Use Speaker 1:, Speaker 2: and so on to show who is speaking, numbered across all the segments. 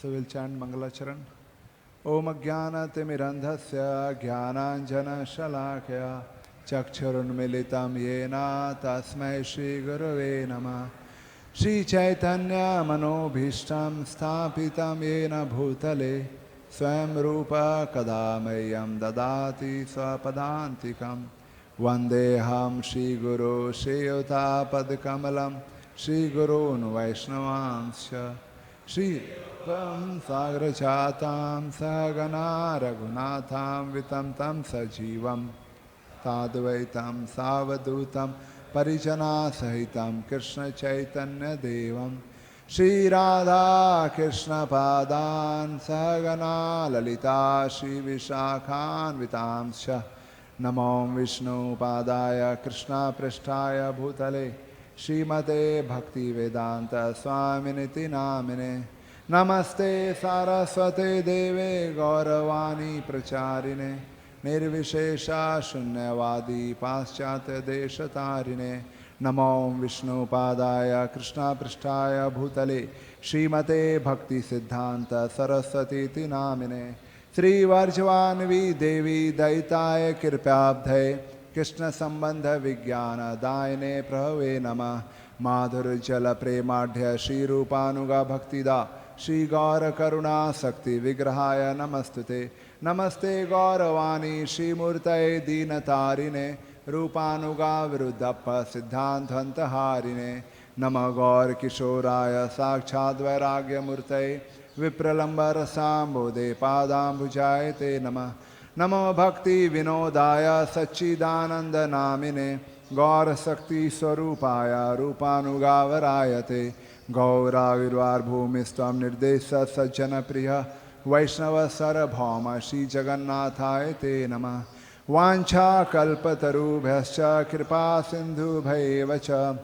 Speaker 1: So we'll chant Mangala Charan. Om Ajnana-timirandhasya Jnananjana-shalakaya Chakshurunmilitam Yena Tasmai Shri Gurave Namah. Shri Chaitanya Manobhishtam Sthapitam Yena Bhutale Swayam Rupa Kadamayam Dadati Swapadantikam Vandeham Shri Guru Shri Utapad Shri Gurun Vaishnavansya Shri Ram Sagrachatam Sagana Raghunatham Vitam Tam Sajivam Tadvaitam Savadutam Parijana Sahitam Krishna Chaitanya Devam Shri Radha Krishna Padan Sagana Lalita Shri Vishakhan Vitamsha Namo Vishnu Padaya Krishna Prishtaya Bhutale Srimate Bhakti Vedanta Swaminiti Namine Namaste Saraswate Deve Gauravani Pracharine Nirvishesha Shunyavadi Paschatya Deshatarine Namo Vishnu Padaya Krishna Prishtaya Bhutale Srimate Bhakti Siddhanta Saraswati Namine Sri Varjvanvi Devi Daitaya Kirpabdhe Krishna Sambandha Vijnana Daine Prahave Namah Madhur Jala Premadhya Shri Rupanuga Bhaktida Shri Gaura Karuna Sakti Vigrahaya Namastute Namaste Gauravani Shri Murtaye Dinatarine Rupanuga Viruddhappa Siddhantanta Harine Nama Gaur Kishoraya Sakshad Vairagya Murtaye Vipralambara Sambodhe Padambujayate Namah Namo Bhakti Vinodaya Sachidananda Namine Gaura Sakti Swarupaya Rupanugavarayate Gaura Virvar Bhumistam Nirdesa Sajjana Priya Vaishnava Sarabhoma Shri Jagannathaya Te Namah Vancha Kalpatarubhyascha Kripa Sindhu Bhaivacha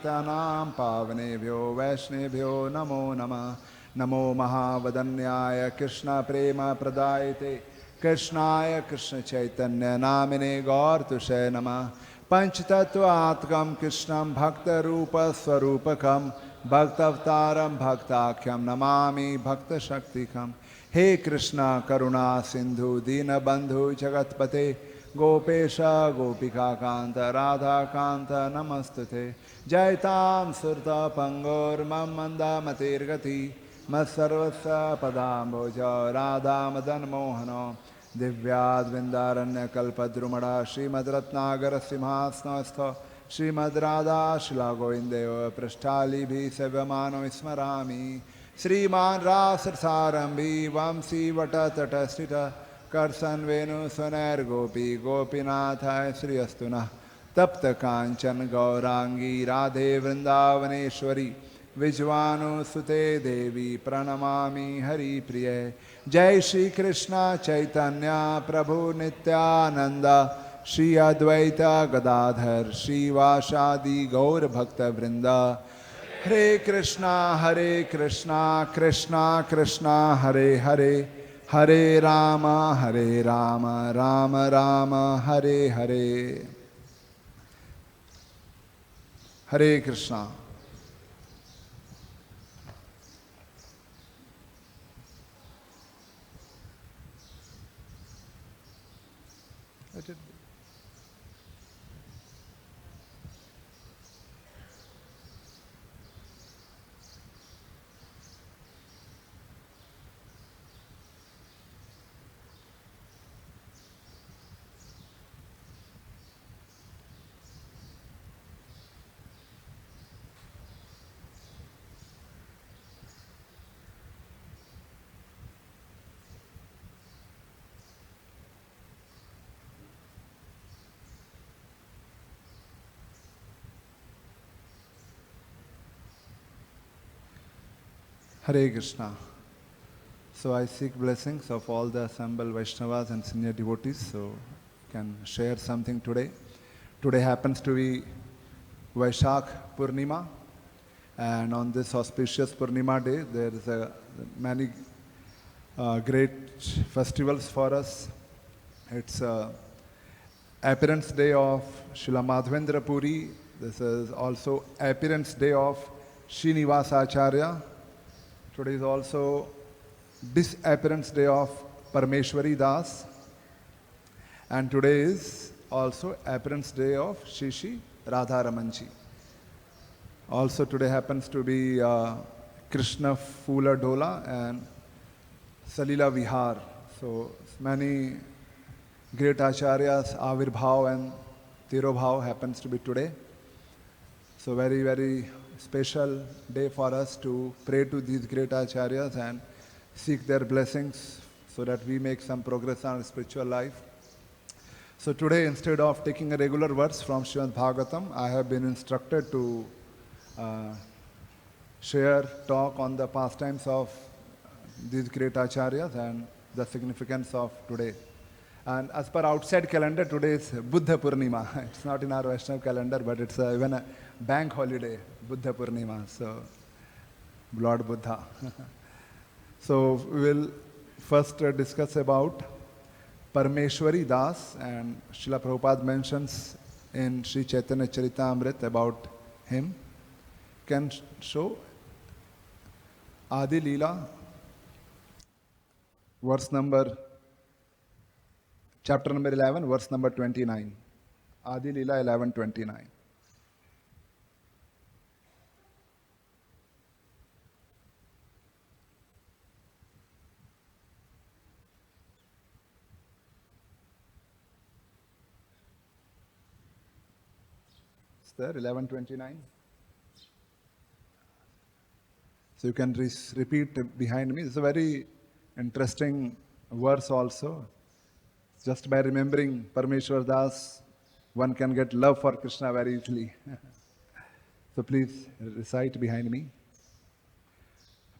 Speaker 1: Tanam Pavanebhyo Vaishnebhyo Namo Namah Namo Mahavadanyaya Krishna Prema Pradayate Krishnaya Krishna Chaitanya Namine Gaur Tushay Namah Panchtattvaatkam Krishnam Bhakta Rupa Swarupakam Bhaktavtaram Bhaktakyam Namami Bhakta Shaktikam He Krishna Karuna Sindhu Dina Bandhu Jagatpate Gopesha Gopika Kanta Radha Kanta Namastute Jaitam Surta Pangor Mamanda Matirgati Masarvasa Padamboja Radha Madan Mohano Divyad Vindaranya Kalpadrumada Srimad Ratnagara Simhasnastha Srimad Radha Shila Goindeva Prashtali Bhi Sevamano Ismarami Sriman Rasarsarambi Vamsi Vata Tata Srita Karsan Venu Swaner Gopi Gopinathai Sri Astuna Tapta Kanchan Gaurangi Radhe Vrindavaneshwari Vijvanu Sute Devi Pranamami Hari Priye Jai Shri Krishna Chaitanya Prabhu Nityananda Shri Advaita Gadadhar Shri Vashadi Gaur Bhakta Vrinda Hare Krishna Krishna Krishna Hare Hare Hare Rama Rama Rama Hare Hare Hare Krishna. Hare Krishna. So I seek blessings of all the assembled Vaishnavas and senior devotees, so can share something today. Today happens to be Vaishakh Purnima, and on this auspicious Purnima day, there is many great festivals for us. It's appearance day of Srila Madhvendra Puri. This is also appearance day of Srinivasa Acharya. Today is also disappearance day of Parmeshwari Das, and today is also appearance day of Shri Radharamanji. Also today happens to be Krishna Phula Dola and Salila Vihar. So many great Acharyas, Avirbhav and Tirobhav happens to be today. So very, very special day for us to pray to these great Acharyas and seek their blessings so that we make some progress on our spiritual life. So today, instead of taking a regular verse from Srimad Bhagavatam, I have been instructed to talk on the pastimes of these great Acharyas and the significance of today. And as per outside calendar, today is Buddha Purnima. It's not in our Vaishnava calendar, but it's even a bank holiday, Buddha Purnima. So, Lord Buddha. So, we will first discuss about Parmeshwari Das, and Srila Prabhupada mentions in Sri Chaitanya Charitamrita about him. Can show Adi Leela, chapter number 11, verse number 29. Adi Leela 11:29. Is there 11:29? So you can repeat behind me. It's a very interesting verse also. Just by remembering Parmeshwar Das, one can get love for Krishna very easily. So please recite behind me.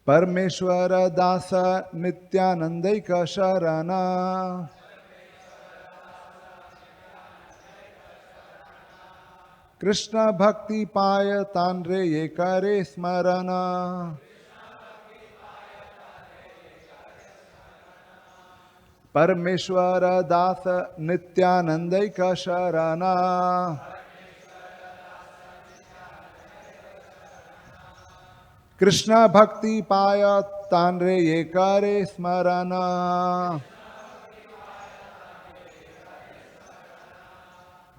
Speaker 1: Parmeshwara Dasa Nityanandaika Sharana Krishna Bhakti Paya Tanre Yekare Smarana Parmeshwara Dasa Nityanandaika Sharana Krishna Bhakti Paya Tanre Yekare Smarana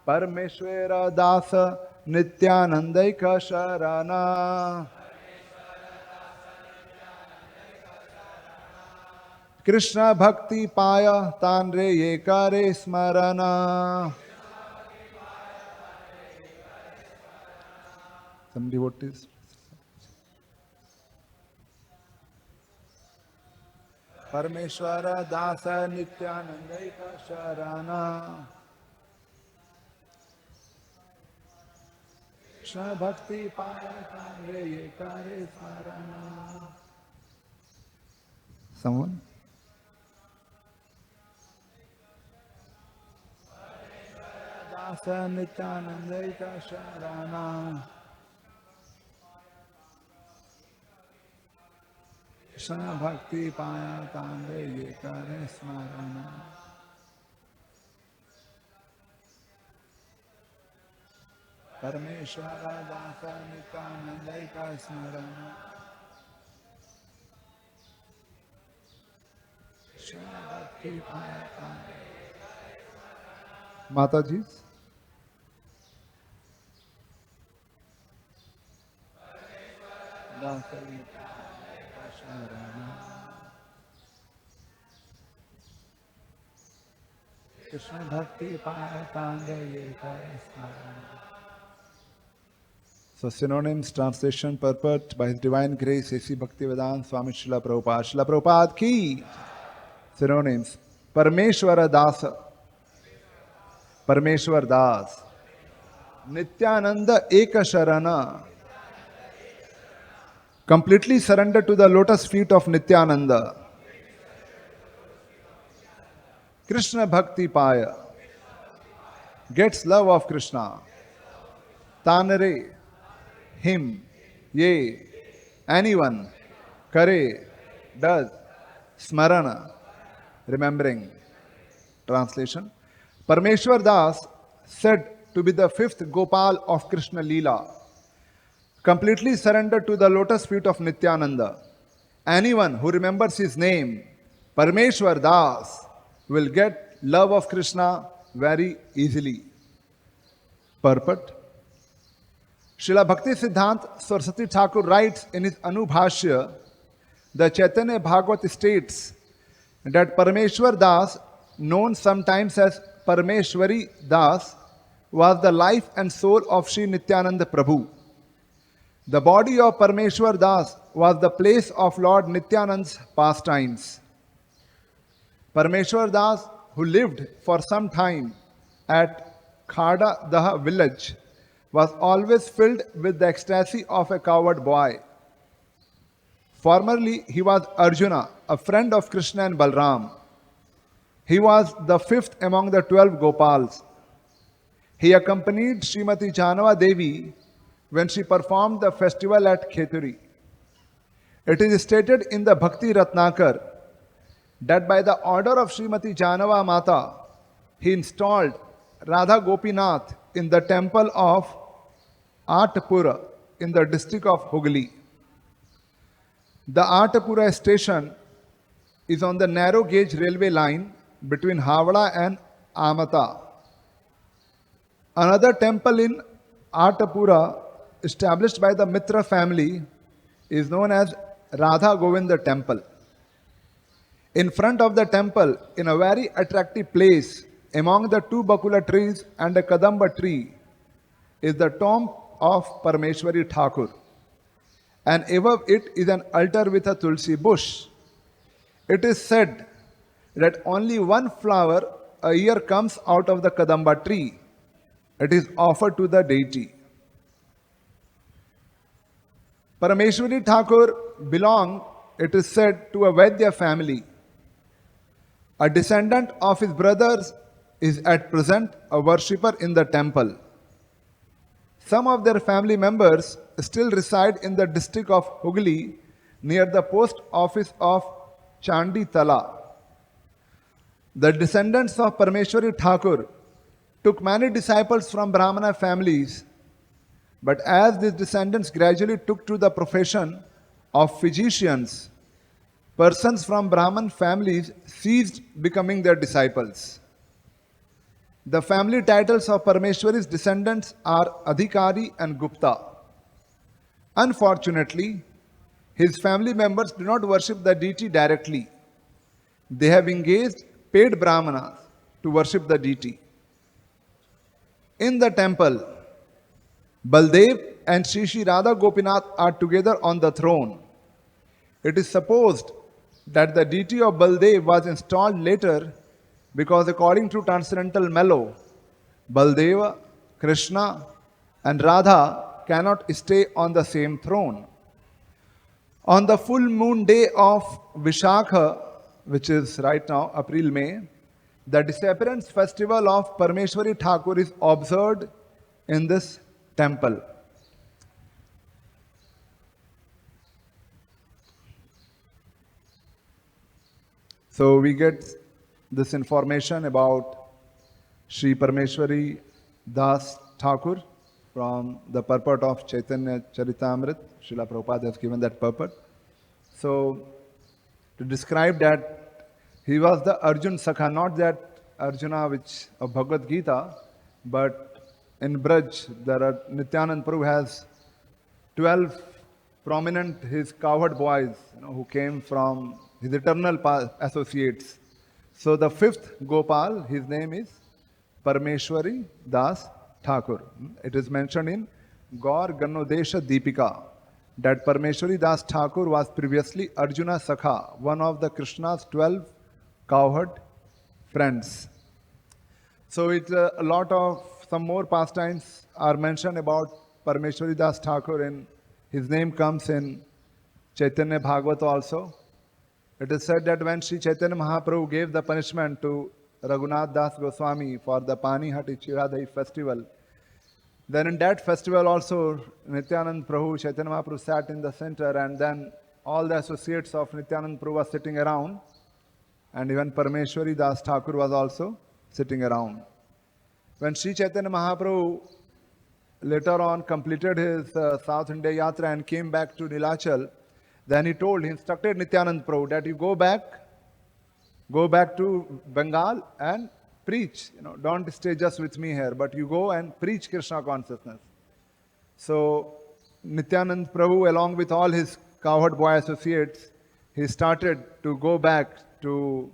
Speaker 1: Parmeshwara Dasa Nityanandaika Sharana Krishna Bhakti Paya Tanre Yekare Smarana. Some devotees. Parmeshwara Dasa Nityanandaika Sharana Krishna Bhakti Paya Tanre Yekare Smarana. Someone? Dasa Nityanandaika Sharana Krishna Bhakti Paya Tanre Yekare Smarana. Parmeshwara Dasa Nityanandaika Smarana Krishna Bhakti Paya Tanre. Mataji's. Krishna Bhakti Paya Tanre Yekare Smarana. So synonyms, translation, purport by His Divine Grace, A.C. Bhaktivedanta Swami Srila Prabhupada. Srila Prabhupada ki. Synonyms. Parmeshwara Dasa. Parmeshwar Das. Nityananda Eka Sharana. Completely surrender to the lotus feet of Nityananda. Krishna Bhakti Paya. Gets love of Krishna. Tanare. Him. Ye. Anyone. Kare. Does. Smarana. Remembering. Translation. Parmeshwar Das, said to be the fifth Gopal of Krishna Leela, completely surrendered to the lotus feet of Nityananda anyone who remembers his name, Parameshwar Das, will get love of Krishna very easily. Purport. Srila Bhakti Siddhant Saraswati Thakur writes in his Anubhashya, the Chaitanya Bhagavat states that Parameshwar Das, known sometimes as Parameshwari Das, was the life and soul of Sri Nityananda Prabhu. The body of Parameshwar Das was the place of Lord Nityananda's pastimes. Parameshwar Das, who lived for some time at Khada Daha village, was always filled with the ecstasy of a cowherd boy. Formerly, he was Arjuna, a friend of Krishna and Balram. He was the fifth among the 12 Gopals. He accompanied Srimati Janava Devi when she performed the festival at Kheturi. It is stated in the Bhakti Ratnakar that by the order of Srimati Janava Mata, he installed Radha Gopinath in the temple of Atapura in the district of Hooghly. The Atapura station is on the narrow gauge railway line between Havada and Amata. Another temple in Atapura, established by the Mitra family, is known as Radha Govinda Temple. In front of the temple, in a very attractive place, among the two Bakula trees and a Kadamba tree, is the tomb of Parameshwari Thakur. And above it is an altar with a Tulsi bush. It is said that only one flower a year comes out of the Kadamba tree. It is offered to the deity. Parameshwari Thakur belonged, it is said, to a Vaidya family. A descendant of his brothers is at present a worshipper in the temple. Some of their family members still reside in the district of Hooghly near the post office of Chandi Tala. The descendants of Parameshwari Thakur took many disciples from Brahmana families, but as these descendants gradually took to the profession of physicians, persons from Brahman families ceased becoming their disciples. The family titles of Parameshwari's descendants are Adhikari and Gupta. Unfortunately, his family members do not worship the deity directly. They have engaged paid brahmanas to worship the deity. In the temple, Baldev and Sri Radha Gopinath are together on the throne. It is supposed that the deity of Baldev was installed later because according to transcendental mellow, Baldeva, Krishna and Radha cannot stay on the same throne. On the full moon day of Vishakha, which is right now April-May, the disappearance festival of Parameshwari Thakur is observed in this temple. So we get this information about Sri Parameshwari Das Thakur from the purport of Chaitanya Charitamrita. Srila Prabhupada has given that purport. So to describe that he was the Arjun Sakha, not that Arjuna which of Bhagavad-gita, but in Braj there are Nityanand Prabhu has 12 prominent his cowherd boys, who came from his eternal associates. So the fifth Gopal, his name is Parameshwari Das Thakur. It is mentioned in Gaur Ganodesha Deepika that Parameshwari Das Thakur was previously Arjuna Sakha, one of the Krishna's 12 cowherd friends. So it's a lot of some more pastimes are mentioned about Parameshwari Das Thakur, and his name comes in Chaitanya Bhagavat also. It is said that when Sri Chaitanya Mahaprabhu gave the punishment to Raghunath Das Goswami for the Pani Hati Chiradai festival, then in that festival also Nityanand Prabhu, Chaitanya Mahaprabhu sat in the center, and then all the associates of Nityanand Prabhu were sitting around, and even Parameshwari Das Thakur was also sitting around. When Sri Chaitanya Mahaprabhu later on completed his South India Yatra and came back to Nilachal, Then he instructed Nityanand Prabhu that you go back to Bengal and preach. Don't stay just with me here, but you go and preach Krishna consciousness. So Nityanand Prabhu, along with all his cowherd boy associates, he started to go back to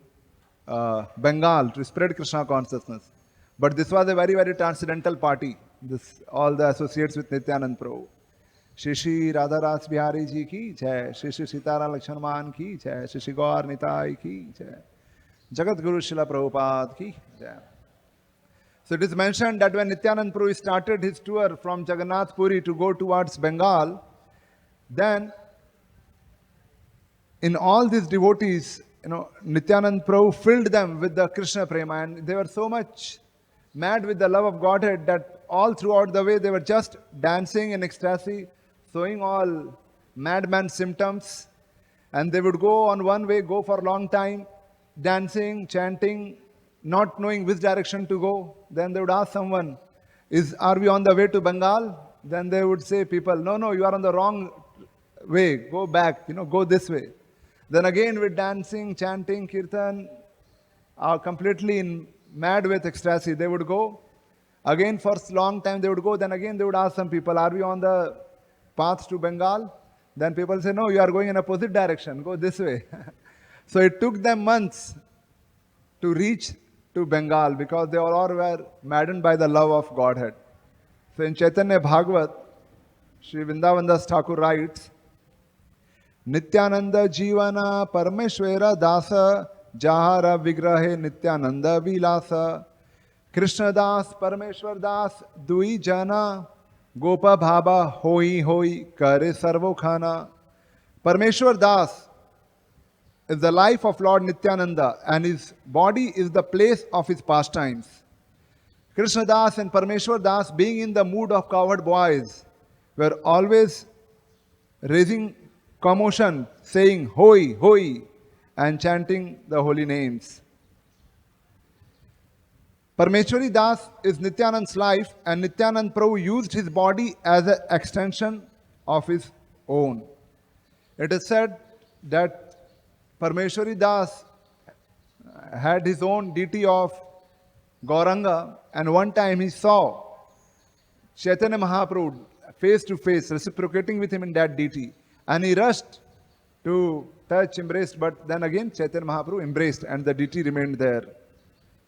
Speaker 1: Bengal to spread Krishna consciousness. But this was a very, very transcendental party. All the associates with Nityanand Prabhu. SriSriRadhaRasbihari ji ki jai, SriSriSitaram Lakshman Man ki jai, Shri Gaur Nitai ki jai, Jagat Guru Srila Prabhupada ki jai. So it is mentioned that when Nityanand Prabhu started his tour from Jagannath Puri to go towards Bengal, then in all these devotees, Nityanand Prabhu filled them with the Krishna prema, and they were so much mad with the love of Godhead that all throughout the way they were just dancing in ecstasy, showing all madman symptoms, and they would go on one way, go for a long time, dancing, chanting, not knowing which direction to go. Then they would ask someone, are we on the way to Bengal? Then they would say, people, no, you are on the wrong way, go back, go this way. Then again with dancing, chanting, kirtan, completely mad with ecstasy, they would go. Again for a long time they would go, then again they would ask some people, are we on the path to Bengal? Then people say, no, you are going in opposite direction, go this way. So it took them months to reach to Bengal because they all were maddened by the love of Godhead. So in Chaitanya Bhagavat, Sri Vrindavandas Thakur writes, Nityananda Jivana Parameshwara Dasa Jahara Vigrahe Nityananda Vilasa Krishna Das Parameshwar Das Dui Jana Gopa Bhaba Hoi Kare Sarvo Khana. Parameshwar Das is the life of Lord Nityananda and his body is the place of his pastimes. Krishna Das and Parameshwar Das, being in the mood of cowherd boys, were always raising commotion, saying Hoi and chanting the holy names. Parameshwari Das is Nityanand's life, and Nityanand Prabhu used his body as an extension of his own. It is said that Parameshwari Das had his own deity of Gauranga, and one time he saw Chaitanya Mahaprabhu face to face, reciprocating with him in that deity. And he rushed to touch, embrace, but then again Chaitanya Mahaprabhu embraced and the deity remained there.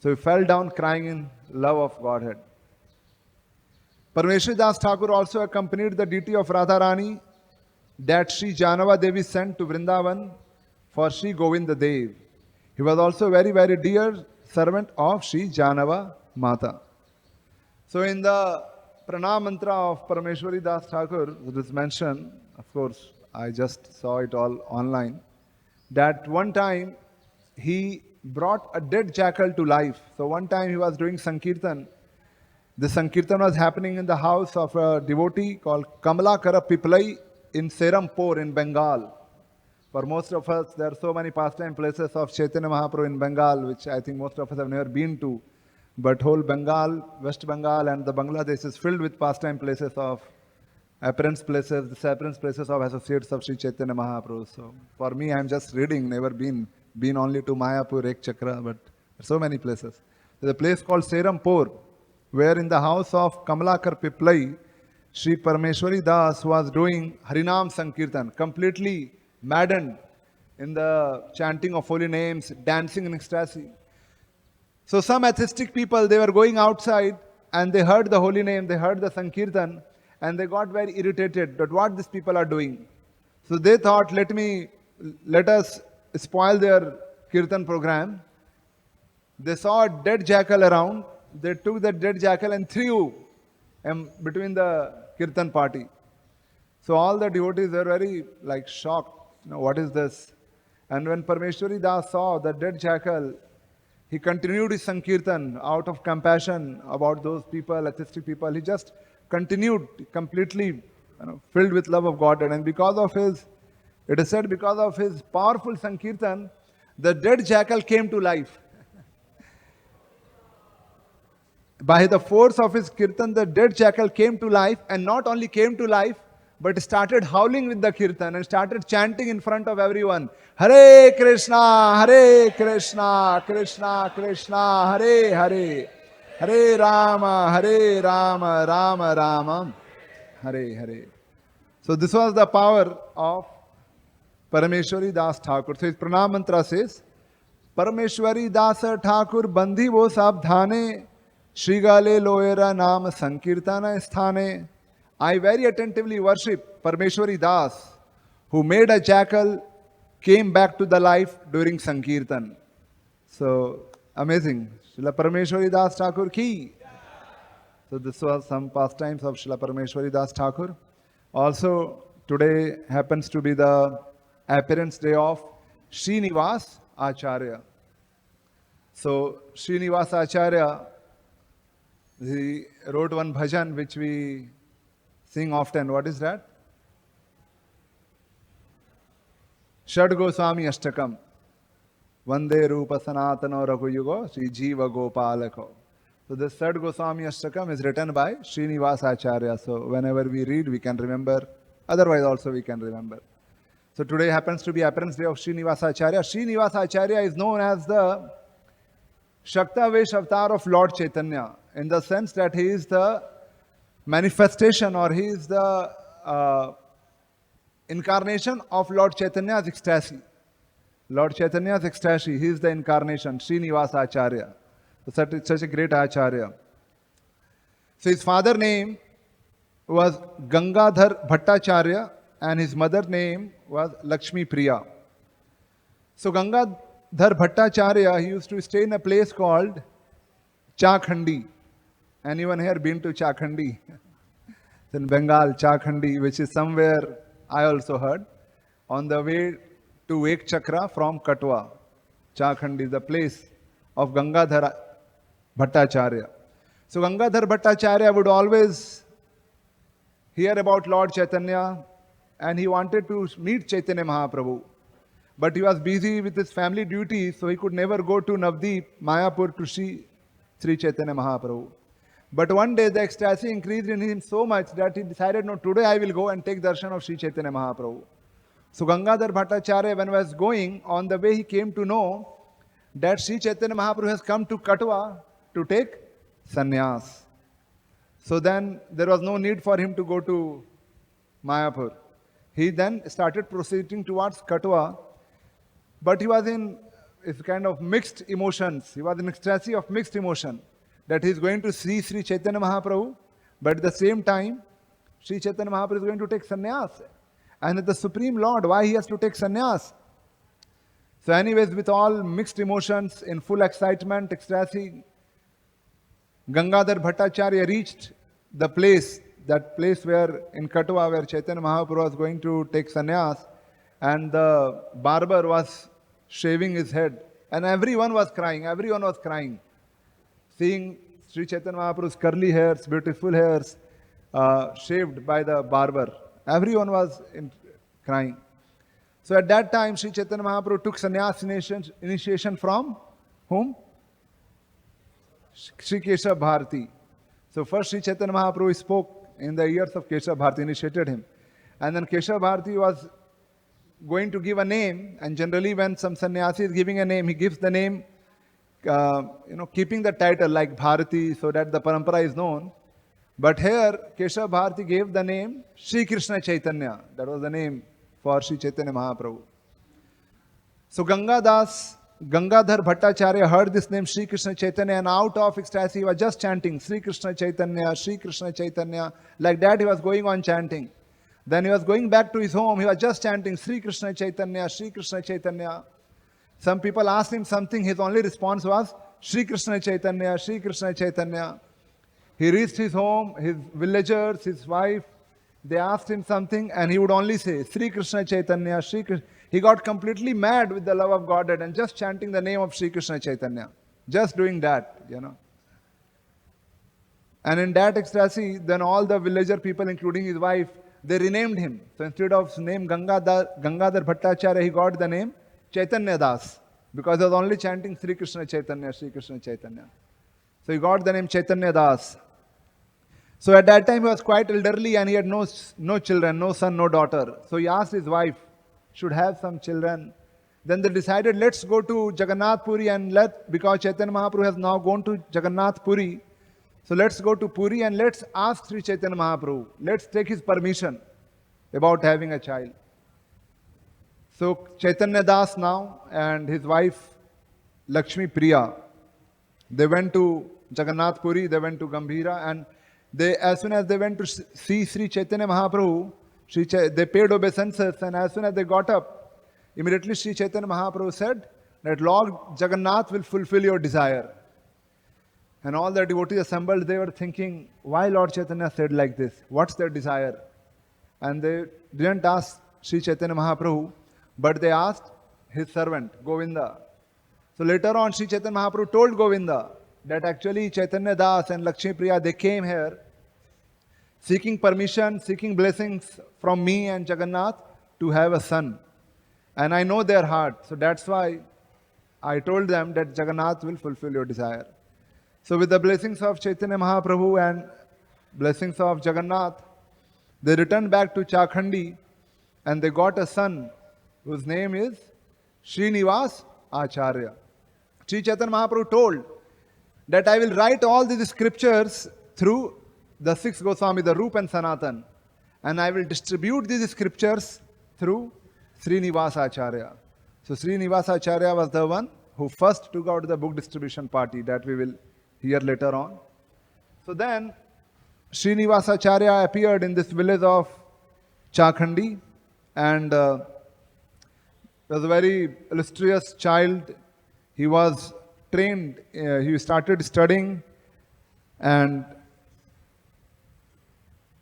Speaker 1: So he fell down crying in love of Godhead. Parameshwari Das Thakur also accompanied the deity of Radharani that Sri Janava Devi sent to Vrindavan for Sri Govinda Dev. He was also very, very dear servant of Sri Janava Mata. So in the Pranam Mantra of Parameshwari Das Thakur, it is mentioned, of course, I just saw it all online, that one time he brought a dead jackal to life. So one time he was doing Sankirtan. The Sankirtan was happening in the house of a devotee called Kamalakara Piplai in Serampur in Bengal. For most of us, there are so many pastime places of Chaitanya Mahaprabhu in Bengal, which I think most of us have never been to. But whole Bengal, West Bengal and the Bangladesh is filled with pastime places of appearance places, disappearance places of associates of Sri Chaitanya Mahaprabhu. So for me, I'm just reading, never been only to Mayapur, Ek Chakra, but so many places. There's a place called Serampur, where in the house of Kamalakar Piplai, Sri Parameshwari Das was doing Harinam Sankirtan, completely maddened in the chanting of holy names, dancing in ecstasy. So some atheistic people, they were going outside and they heard the holy name, they heard the Sankirtan, and they got very irritated at what these people are doing. So they thought, let us spoil their Kirtan program. They saw a dead jackal around. They took that dead jackal and threw him between the Kirtan party. So all the devotees were very shocked. What is this? And when Parameshwari Das saw the dead jackal, he continued his Sankirtan out of compassion about those people, atheistic people. He just continued completely filled with love of God. And because of it is said, because of his powerful Sankirtan, the dead jackal came to life. By the force of his Kirtan, the dead jackal came to life, and not only came to life, but started howling with the kirtan and started chanting in front of everyone. Hare Krishna, Hare Krishna, Krishna Krishna, Hare Hare, Hare Rama, Rama Rama, Hare Hare. So this was the power of Parameshwari Das Thakur. So his pranam mantra says, Parameshwari Das Thakur bandhi wo sabdhane, Shrigale loera naam sankirtana sthane. I very attentively worship Parameshwari Das, who made a jackal, came back to the life during Sankirtan. So amazing. Srila Parameshwari Das Thakur ki. So this was some pastimes of Srila Parameshwari Das Thakur. Also, today happens to be the appearance day of Srinivas Acharya. So Srinivas Acharya, he wrote one bhajan which we sing often. What is that? Shad Goswami Ashtakam. Vande Rupa Sanatana Raghuyugo Sri Jiva Gopalako. So this third Goswami Ashtakam is written by Srinivas Acharya. So whenever we read, we can remember. Otherwise also we can remember. So today happens to be appearance day of Srinivas Acharya. Srinivas Acharya is known as the Shaktavesh avatar of Lord Chaitanya, in the sense that he is the manifestation, or he is the incarnation of Lord Chaitanya's ecstasy. Lord Chaitanya's ecstasy, he is the incarnation, Srinivas Acharya. So such a great Acharya. So his father name was Gangadhar Bhattacharya and his mother name was Lakshmi Priya. So Gangadhar Bhattacharya, he used to stay in a place called Chakhandi. Anyone here been to Chakhandi? It's in Bengal, Chakhandi, which is somewhere I also heard, on the way to Ek Chakra from Katwa. Chakhandi is the place of Gangadhar Bhattacharya. So Gangadhar Bhattacharya would always hear about Lord Chaitanya and he wanted to meet Chaitanya Mahaprabhu. But he was busy with his family duties, so he could never go to Navdeep, Mayapur to see Sri Chaitanya Mahaprabhu. But one day the ecstasy increased in him so much that he decided, no, today I will go and take darshan of Sri Chaitanya Mahaprabhu. So Gangadhar Bhattacharya, when he was going, on the way he came to know that Sri Chaitanya Mahaprabhu has come to Katwa to take sannyas. So then there was no need for him to go to Mayapur. He then started proceeding towards Katwa, but he was in kind of mixed emotions. He was in ecstasy of mixed emotion, that he is going to see Sri Chaitanya Mahaprabhu, but at the same time, Sri Chaitanya Mahaprabhu is going to take sannyas. And the Supreme Lord, why he has to take sannyas? So anyways, with all mixed emotions, in full excitement, ecstasy, Gangadhar Bhattacharya reached the place, that place where in Katwa, where Chaitanya Mahaprabhu was going to take sannyas, and the barber was shaving his head, and everyone was crying, seeing Sri Chaitanya Mahaprabhu's curly hairs, beautiful hairs, shaved by the barber. Everyone was crying. So at that time, Sri Chaitanya Mahaprabhu took sannyas initiation from whom? Sri Keshav Bharati. So first Sri Chaitanya Mahaprabhu spoke in the ears of Keshav Bharati, initiated him. And then Keshav Bharati was going to give a name, and generally when some sannyasi is giving a name, he gives the name, keeping the title like Bharati, so that the parampara is known. But here, Keshav Bharati gave the name Sri Krishna Chaitanya. That was the name for Sri Chaitanya Mahaprabhu. So Gangadhar Bhattacharya heard this name Sri Krishna Chaitanya, and out of ecstasy he was just chanting Sri Krishna Chaitanya, Sri Krishna Chaitanya. Like that he was going on chanting. Then he was going back to his home, he was just chanting Sri Krishna Chaitanya, Sri Krishna Chaitanya. Some people asked him something, his only response was Sri Krishna Chaitanya, Sri Krishna Chaitanya. He reached his home, his villagers, his wife, they asked him something and he would only say Sri Krishna Chaitanya, Sri Krishna. He got completely mad with the love of Godhead and just chanting the name of Sri Krishna Chaitanya. Just doing that, And in that ecstasy, then all the villager people, including his wife, they renamed him. So instead of name Gangadhar Bhattacharya, he got the name Chaitanya Das, because he was only chanting Sri Krishna Chaitanya, Sri Krishna Chaitanya. So he got the name Chaitanya Das. So at that time he was quite elderly and he had no children, no son, no daughter. So he asked his wife, should have some children. Then they decided, let's go to Jagannath Puri because Chaitanya Mahaprabhu has now gone to Jagannath Puri. So let's go to Puri and let's ask Sri Chaitanya Mahaprabhu. Let's take his permission about having a child. So Chaitanya Das now and his wife Lakshmi Priya, they went to Jagannath Puri, they went to Gambhira, and as soon as they went to see Sri Chaitanya Mahaprabhu, they paid obeisances, and as soon as they got up, immediately Sri Chaitanya Mahaprabhu said that Lord Jagannath will fulfill your desire. And all the devotees assembled, they were thinking, why Lord Chaitanya said like this? What's their desire? And they didn't ask Sri Chaitanya Mahaprabhu, but they asked his servant, Govinda. So later on, Sri Chaitanya Mahaprabhu told Govinda that actually Chaitanya Das and Lakshmi Priya, they came here seeking permission, seeking blessings from me and Jagannath to have a son. And I know their heart. So that's why I told them that Jagannath will fulfill your desire. So with the blessings of Chaitanya Mahaprabhu and blessings of Jagannath, they returned back to Chakhandi and they got a son whose name is Srinivas Acharya. Sri Chaitanya Mahaprabhu told that I will write all these scriptures through the six Goswami, the Rup and Sanatan, and I will distribute these scriptures through Srinivas Acharya. So Srinivas Acharya was the one who first took out the book distribution party that we will hear later on. So then Srinivas Acharya appeared in this village of Chakhandi and was a very illustrious child. He was trained, he started studying and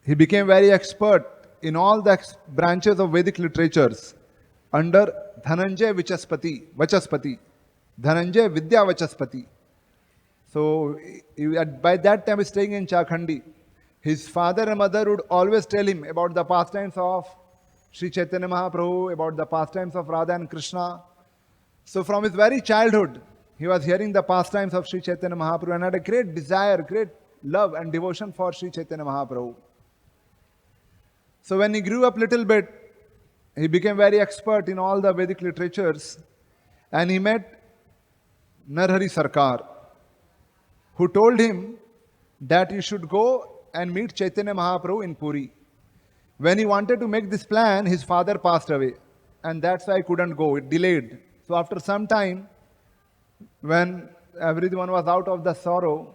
Speaker 1: he became very expert in all the branches of Vedic literatures under Dhananjay Vachaspati, Dhananjay Vidya Vachaspati. So by that time he was staying in Chakhandi. His father and mother would always tell him about the pastimes of Sri Chaitanya Mahaprabhu, about the pastimes of Radha and Krishna. So from his very childhood, he was hearing the pastimes of Sri Chaitanya Mahaprabhu and had a great desire, great love and devotion for Sri Chaitanya Mahaprabhu. So when he grew up little bit, he became very expert in all the Vedic literatures and he met Narhari Sarkar, who told him that he should go and meet Chaitanya Mahaprabhu in Puri. When he wanted to make this plan, his father passed away and that's why he couldn't go, it delayed. So after some time, when everyone was out of the sorrow,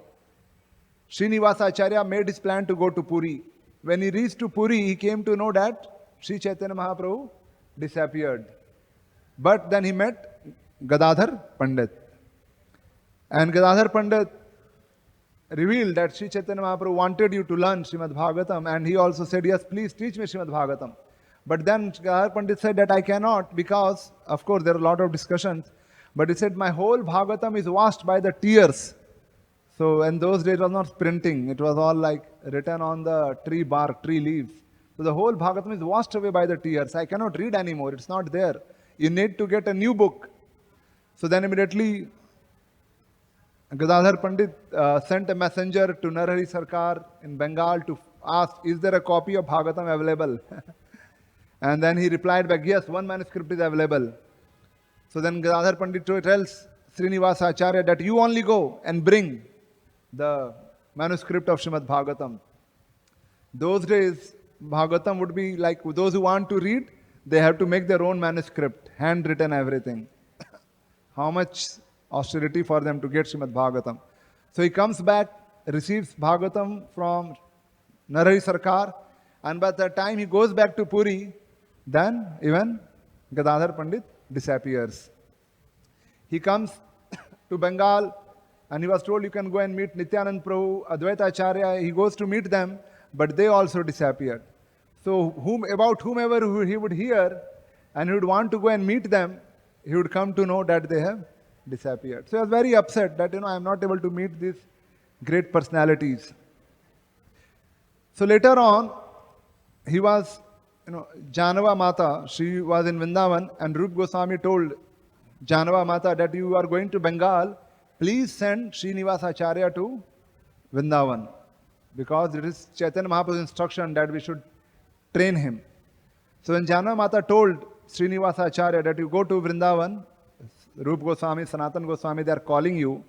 Speaker 1: Srinivasa Acharya made his plan to go to Puri. When he reached to Puri, he came to know that Sri Chaitanya Mahaprabhu disappeared. But then he met Gadadhar Pandit. And Gadadhar Pandit revealed that Sri Chaitanya Mahaprabhu wanted you to learn Srimad Bhagavatam, and he also said, yes, please teach me Srimad Bhagavatam. But then Gadadhar Pandit said that I cannot because, of course, there are a lot of discussions, but he said my whole Bhagavatam is washed by the tears. So in those days it was not printing, it was all like written on the tree bark, tree leaves. So the whole Bhagavatam is washed away by the tears. I cannot read anymore, it's not there. You need to get a new book. So then immediately Gadadhar Pandit sent a messenger to Narhari Sarkar in Bengal to ask, is there a copy of Bhagavatam available? And then he replied back, yes, one manuscript is available. So then Gadadhar Pandit tells Srinivasa Acharya that you only go and bring the manuscript of Srimad Bhagavatam. Those days, Bhagavatam would be like those who want to read, they have to make their own manuscript, handwritten everything. How much austerity for them to get Srimad Bhagavatam. So he comes back, receives Bhagavatam from Narhari Sarkar, and by the time he goes back to Puri, then even Gadadhar Pandit disappears. He comes to Bengal and he was told you can go and meet Nityanand Prabhu, Advaita Acharya. He goes to meet them, but they also disappeared. So about whomever he would hear and he would want to go and meet them, he would come to know that they have disappeared. So he was very upset that I am not able to meet these great personalities. So later on, he was, Janava Mata, she was in Vrindavan, and Rup Goswami told Janava Mata that you are going to Bengal, please send Srinivasa Acharya to Vrindavan. because it is Chaitanya Mahaprabhu's instruction that we should train him. So when Janma Mata told Srinivasa Acharya that you go to Vrindavan, Rup Goswami, Sanatan Goswami, they are calling you.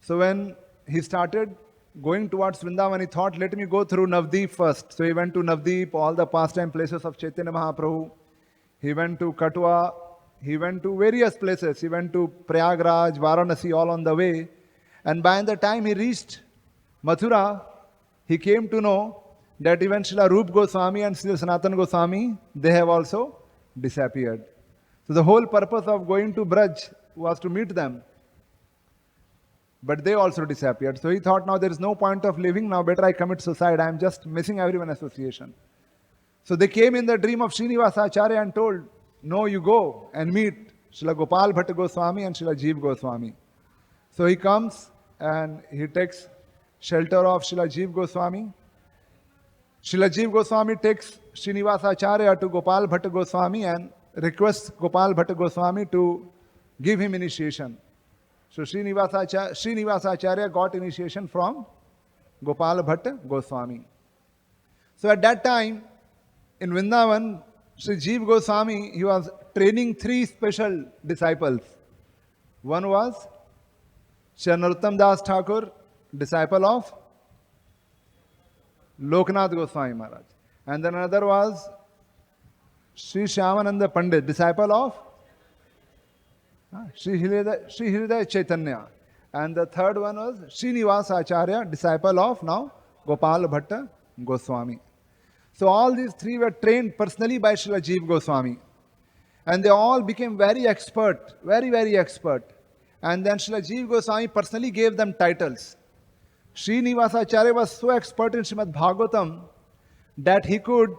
Speaker 1: So when he started going towards Vrindavan, he thought, let me go through Navdeep first. So he went to Navdeep, all the pastime places of Chaitanya Mahaprabhu. He went to Katwa. He went to various places. He went to Prayagraj, Varanasi, all on the way. And by the time he reached Mathura, he came to know that even Srila Rup Goswami and Srila Sanatan Goswami, they have also disappeared. So the whole purpose of going to Braj was to meet them. But they also disappeared. So he thought, now there is no point of living, now better I commit suicide. I am just missing everyone association. So they came in the dream of Srinivasa Acharya and told, no, you go and meet Srila Gopal Bhatta Goswami and Srila Jeev Goswami. So he comes and he takes shelter of Srila Jeev Goswami. Srila Jeev Goswami takes Srinivasa Acharya to Gopal Bhatta Goswami and requests Gopal Bhatta Goswami to give him initiation. So Srinivasa Acharya got initiation from Gopal Bhatta Goswami. So at that time, in Vrindavan, Sri Jeev Goswami, he was training 3 special disciples. One was Sri Narottam Das Thakur, disciple of Loknath Goswami Maharaj. And then another was Sri Shyamananda Pandit, disciple of Sri Hridaya Chaitanya. And the third one was Srinivasa Acharya, disciple of now Gopal Bhatta Goswami. So all these 3 were trained personally by Srila Jeev Goswami. And they all became very expert, very, very expert. And then Srila Jeev Goswami personally gave them titles. Srinivasa Acharya was so expert in Srimad Bhagavatam that he could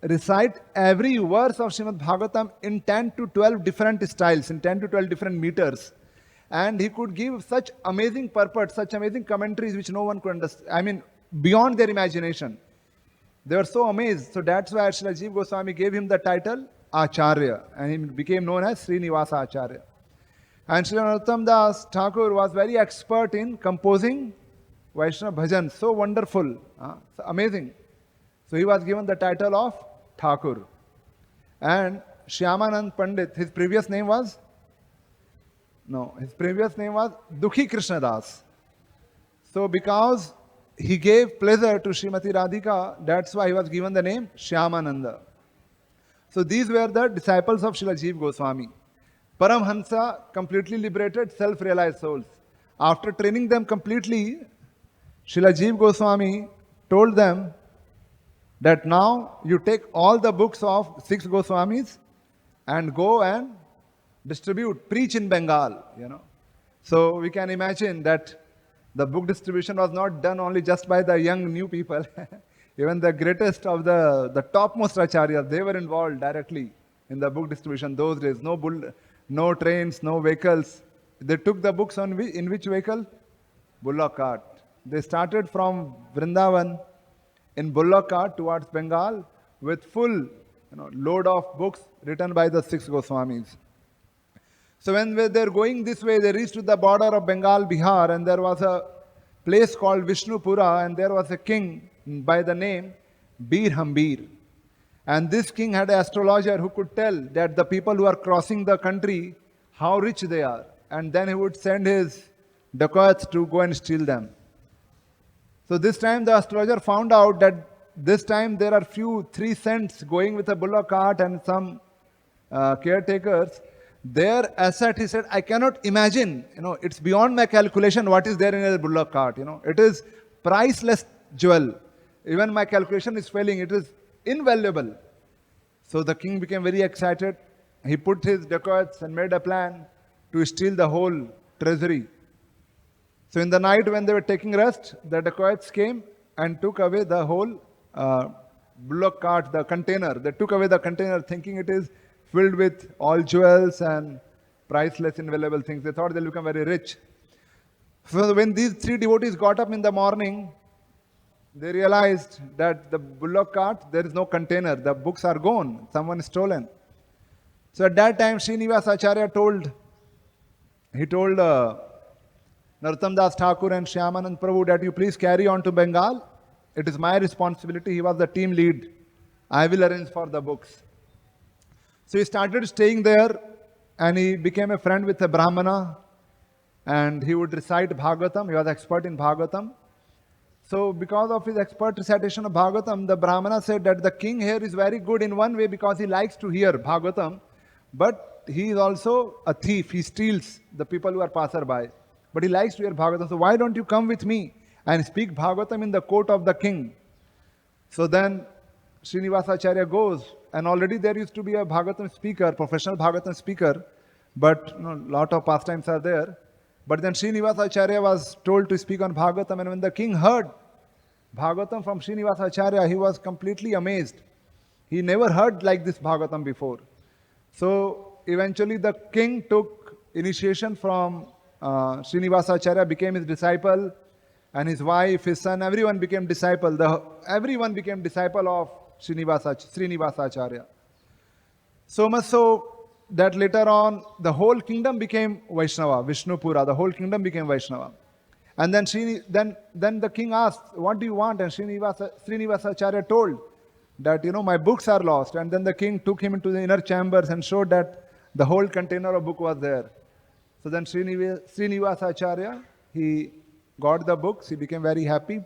Speaker 1: recite every verse of Srimad Bhagavatam in 10 to 12 different styles, in 10 to 12 different meters. And he could give such amazing purports, such amazing commentaries which no one could understand. I mean, beyond their imagination. They were so amazed. So that's why Srila Jeev Goswami gave him the title Acharya. And he became known as Srinivasa Acharya. And Srila Narottam Das Thakur was very expert in composing Vaishnava bhajan. So wonderful. So amazing. So he was given the title of Thakur. And Shyamanand Pandit, his previous name was Dukhi Krishna Das. So because he gave pleasure to Srimati Radhika, that's why he was given the name Shyamananda. So these were the disciples of Srila Jeev Goswami. Paramhansa, completely liberated, self-realized souls. After training them completely, Srila Jeev Goswami told them that now you take all the books of 6 Goswamis and go and distribute, preach in Bengal, So we can imagine that the book distribution was not done only just by the young new people. Even the greatest of the topmost acharyas, they were involved directly in the book distribution those days. No trains, no vehicles. They took the books in which vehicle? Bullock cart. They started from Vrindavan in Bullock cart towards Bengal with full load of books written by the 6 Goswamis. So when they're going this way, they reached to the border of Bengal, Bihar, and there was a place called Vishnupura, and there was a king by the name Bir Hambir. And this king had an astrologer who could tell that the people who are crossing the country, how rich they are. And then he would send his dacoits to go and steal them. So this time the astrologer found out that this time there are 3 cents going with a bullock cart and some caretakers. Their asset, he said, I cannot imagine, it's beyond my calculation what is there in a bullock cart, It is priceless jewel. Even my calculation is failing, it is invaluable. So the king became very excited. He put his dacoits and made a plan to steal the whole treasury. So in the night when they were taking rest, the dacoits came and took away the whole bullock cart, the container. They took away the container thinking it is filled with all jewels and priceless, invaluable things. They thought they'll become very rich. So when these 3 devotees got up in the morning, they realized that the bullock cart, there is no container. The books are gone. Someone stolen. So at that time, Srinivasa Acharya told Narottam Das Thakur and Shyamanand Prabhu that you please carry on to Bengal It is my responsibility. He was the team lead. I will arrange for the books. So he started staying there and he became a friend with a Brahmana and he would recite Bhagavatam. He was expert in Bhagavatam. So because of his expert recitation of Bhagavatam, the Brahmana said that the king here is very good in one way because he likes to hear Bhagavatam, but he is also a thief. He steals the people who are passerby. But he likes to hear Bhagavatam. So why don't you come with me and speak Bhagavatam in the court of the king? So then Srinivasacharya goes, and already there used to be a Bhagavatam speaker, professional Bhagavatam speaker, but lot of pastimes are there. But then Srinivasacharya was told to speak on Bhagavatam, and when the king heard Bhagavatam from Srinivasacharya, he was completely amazed. He never heard like this Bhagavatam before. So eventually the king took initiation from Srinivasacharya, became his disciple, and his wife, his son, everyone became disciple. Everyone became disciple of Srinivasacharya. So much so that later on the whole kingdom became Vaishnava, Vishnupura, the whole kingdom became Vaishnava. And then the king asked, what do you want? And Srinivasacharya told that, my books are lost. And then the king took him into the inner chambers and showed that the whole container of book was there. So then Srinivasacharya, he got the books, he became very happy.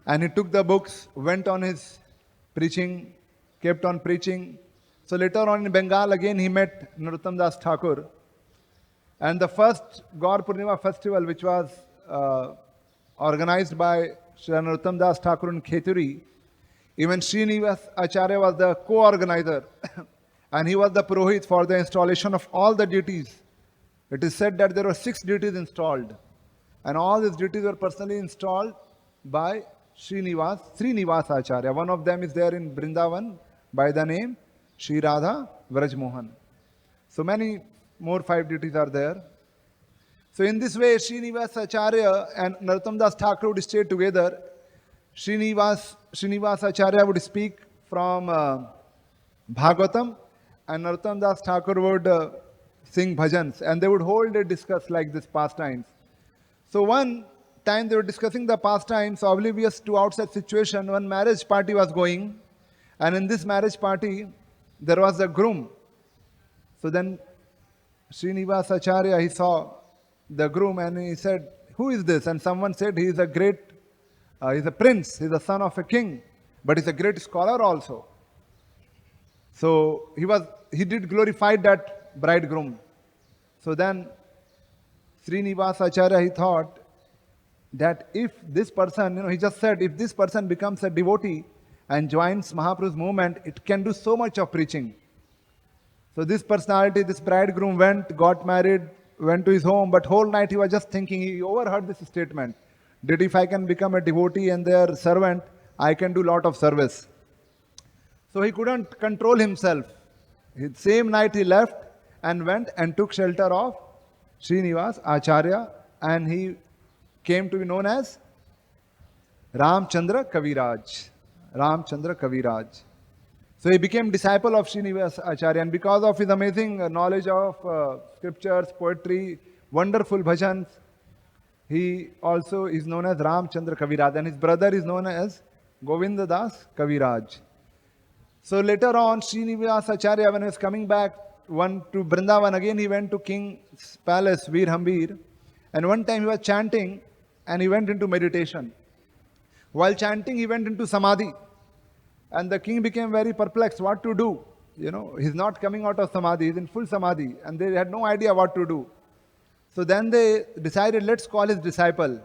Speaker 1: And he took the books, went on his preaching, kept on preaching. So later on in Bengal, again he met Narottam Das Thakur. And the first Gaur Purnima festival, which was organized by Shri Narottam Das Thakur in Kheturi, even Srinivas Acharya was the co-organizer. And he was the Purohit for the installation of all the deities. It is said that there were 6 deities installed. And all these deities were personally installed by Srinivas Acharya. One of them is there in Vrindavan by the name Sri Radha Vrajmohan. So many more 5 deities are there. So in this way, Srinivas Acharya and Narottam Das Thakur would stay together. Srinivas Acharya would speak from Bhagavatam, and Narottam Das Thakur would sing bhajans, and they would hold a discuss like this pastimes. So one time they were discussing the pastimes, oblivious to outside situation. One marriage party was going, and in this marriage party there was a groom. So then Srinivas Acharya, he saw the groom and he said, who is this? And someone said, he is a great, he's a prince, he's the son of a king, but he's a great scholar also. So he did glorify that bridegroom. So then Srinivas Acharya, he thought that if this person, he just said, if this person becomes a devotee and joins Mahaprabhu's movement, it can do so much of preaching. So this personality, this bridegroom went, got married, went to his home, but whole night he was just thinking, he overheard this statement, that if I can become a devotee and their servant, I can do lot of service. So he couldn't control himself. The same night he left and went and took shelter of Srinivas Acharya, and he came to be known as Ramchandra Kaviraj. Ramchandra Kaviraj. So he became disciple of Srinivas Acharya, and because of his amazing knowledge of scriptures, poetry, wonderful bhajans, he also is known as Ramchandra Kaviraj, and his brother is known as Govinda Das Kaviraj. So later on, Srinivas Acharya, when he was coming back to Vrindavan, again he went to King's palace, Veer Hambir, and one time he was chanting and he went into meditation. While chanting, he went into samadhi. And the king became very perplexed what to do. He's not coming out of samadhi, he's in full samadhi, and they had no idea what to do. So then they decided, let's call his disciple.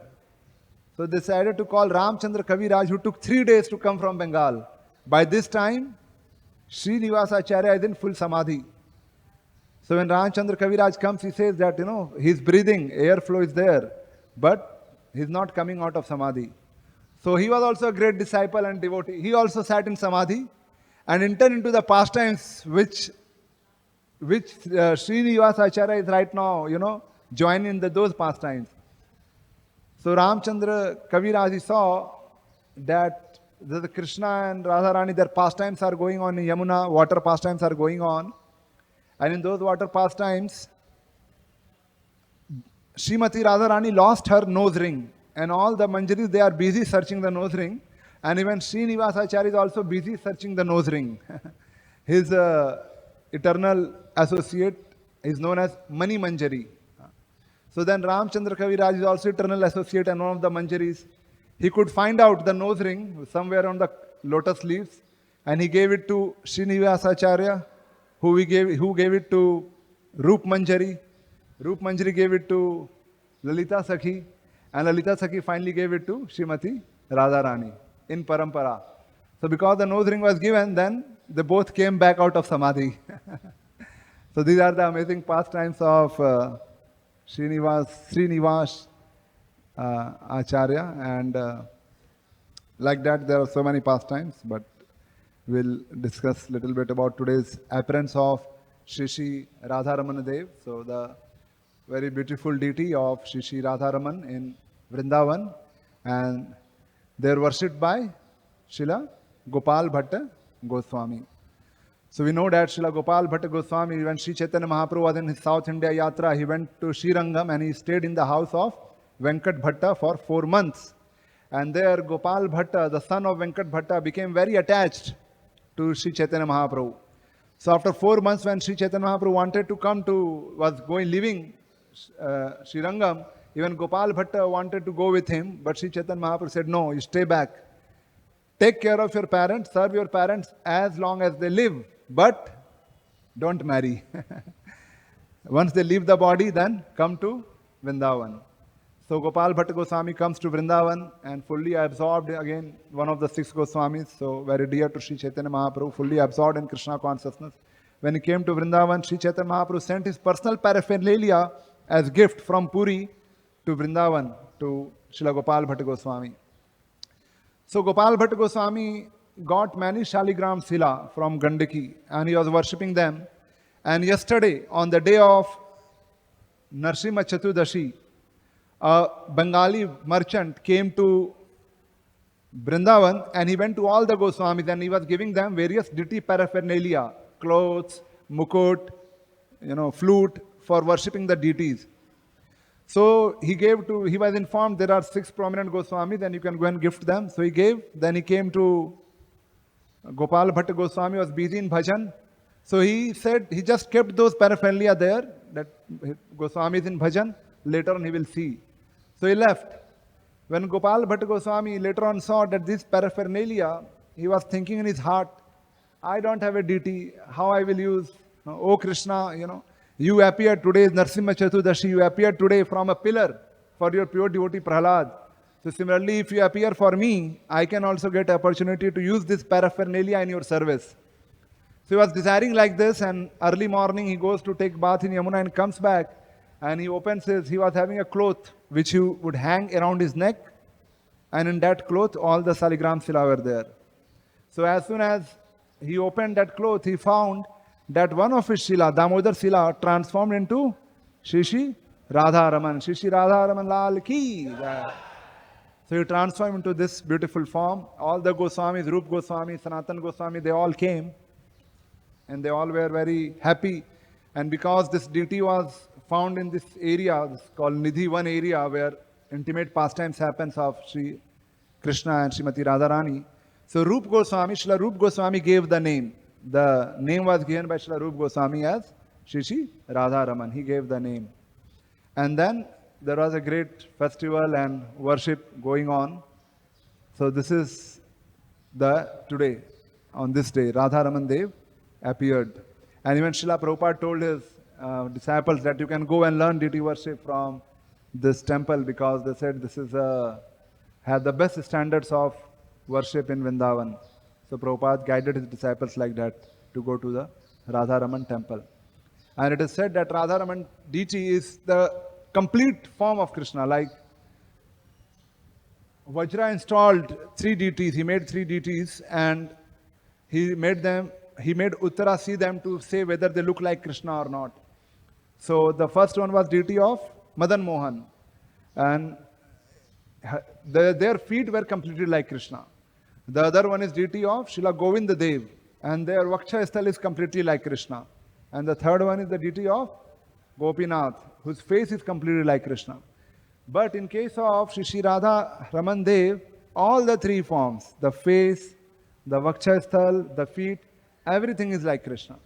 Speaker 1: So they decided to call Ramchandra Kaviraj, who took 3 days to come from Bengal. By this time, Srinivas Acharya is in full samadhi. So when Ramchandra Kaviraj comes, he says that, he's breathing, airflow is there, but he's not coming out of samadhi. So he was also a great disciple and devotee. He also sat in samadhi and entered into the pastimes which Srinivas Acharya is right now, joining in those pastimes. So Ramchandra Kaviraj, he saw that the Krishna and Radharani, their pastimes are going on in Yamuna, water pastimes are going on. And in those water pastimes, Srimati Radharani lost her nose ring. And all the manjaris, they are busy searching the nose ring. And even Srinivasa Acharya is also busy searching the nose ring. His eternal associate is known as Mani Manjari. So then Ramchandra Kaviraj is also eternal associate and one of the manjaris. He could find out the nose ring somewhere on the lotus leaves, and he gave it to Srinivasa Acharya, who gave it to Roop Manjari. Roop Manjari gave it to Lalita Sakhi, and Lalita Sakhi finally gave it to Srimati Radharani in Parampara. So because the nose ring was given, then they both came back out of Samadhi. So these are the amazing pastimes of Srinivas Acharya, and like that there are so many pastimes, but we'll discuss a little bit about today's appearance of SriSriRadhaRamana Dev. So the very beautiful deity of SriSriRadharaman in Vrindavan, and they are worshipped by Srila Gopal Bhatta Goswami. So we know that Srila Gopal Bhatta Goswami, when Sri Chaitanya Mahaprabhu was in his South India Yatra, he went to Srirangam and he stayed in the house of Venkat Bhatta for 4 months. And there Gopal Bhatta, the son of Venkat Bhatta, became very attached to Sri Chaitanya Mahaprabhu. So after 4 months, when Sri Chaitanya Mahaprabhu wanted to leaving Srirangam, even Gopal Bhatta wanted to go with him, but Sri Chaitanya Mahaprabhu said, no, you stay back. Take care of your parents, serve your parents as long as they live, but don't marry. Once they leave the body, then come to Vrindavan. So Gopal Bhatta Goswami comes to Vrindavan and fully absorbed, again one of the 6 Goswamis, so very dear to Sri Chaitanya Mahaprabhu, fully absorbed in Krishna consciousness. When he came to Vrindavan, Sri Chaitanya Mahaprabhu sent his personal paraphernalia as gift from Puri to Vrindavan to Srila Gopal Bhatta Goswami. So Gopal Bhatta Goswami got many Shaligram Sila from Gandaki and he was worshipping them. And yesterday, on the day of Narsimha Chaturdashi, a Bengali merchant came to Vrindavan and he went to all the Goswamis and he was giving them various deity paraphernalia, clothes, mukut, flute for worshipping the deities. So he was informed there are 6 prominent Goswamis and you can go and gift them. So he gave, then he came to Gopal Bhatta Goswami, was busy in bhajan. So he said he just kept those paraphernalia there, that Goswami is in bhajan, later on he will see. So he left. When Gopal Bhatta Goswami later on saw that this paraphernalia, he was thinking in his heart, I don't have a deity, how I will use, oh Krishna, you appeared today, Narsimha Chaturdashi, you appeared today from a pillar for your pure devotee Prahlad. So similarly, if you appear for me, I can also get opportunity to use this paraphernalia in your service. So he was desiring like this, and early morning he goes to take bath in Yamuna and comes back and he he was having a cloth which he would hang around his neck, and in that cloth all the Saligram Sila were there. So as soon as he opened that cloth, he found that one of his Sila, Damodar Sila, transformed into SriSriRadhaRaman. SriSriRadhaRaman Lal ki. So he transformed into this beautiful form. All the Goswamis, Rup Goswami, Sanatan Goswami, they all came and they all were very happy. And because this deity was found in this area, this called Nidhi 1 area, where intimate pastimes happens of Sri Krishna and Srimati Radharani. So Rup Goswami, Srila Rup Goswami gave the name. The name was given by Srila Rup Goswami as SriSriRadhaRaman. He gave the name. And then there was a great festival and worship going on. So this is today, on this day, Radharaman Dev appeared. And even Srila Prabhupada told his disciples that you can go and learn deity worship from this temple, because they said this is had the best standards of worship in Vrindavan. So Prabhupada guided his disciples like that to go to the Radharaman temple. And it is said that Radharaman deity is the complete form of Krishna. Like Vajra installed 3 deities, he made 3 deities and he made Uttara see them to say whether they look like Krishna or not. So the first one was deity of Madan Mohan, and their feet were completely like Krishna. The other one is deity of Srila Govinda Dev, and their Vaksha Sthal is completely like Krishna. And the third one is the deity of Gopinath, whose face is completely like Krishna. But in case of Shri Shri Radha Raman Dev, all the three forms, the face, the Vakshasthal, the feet, everything is like Krishna.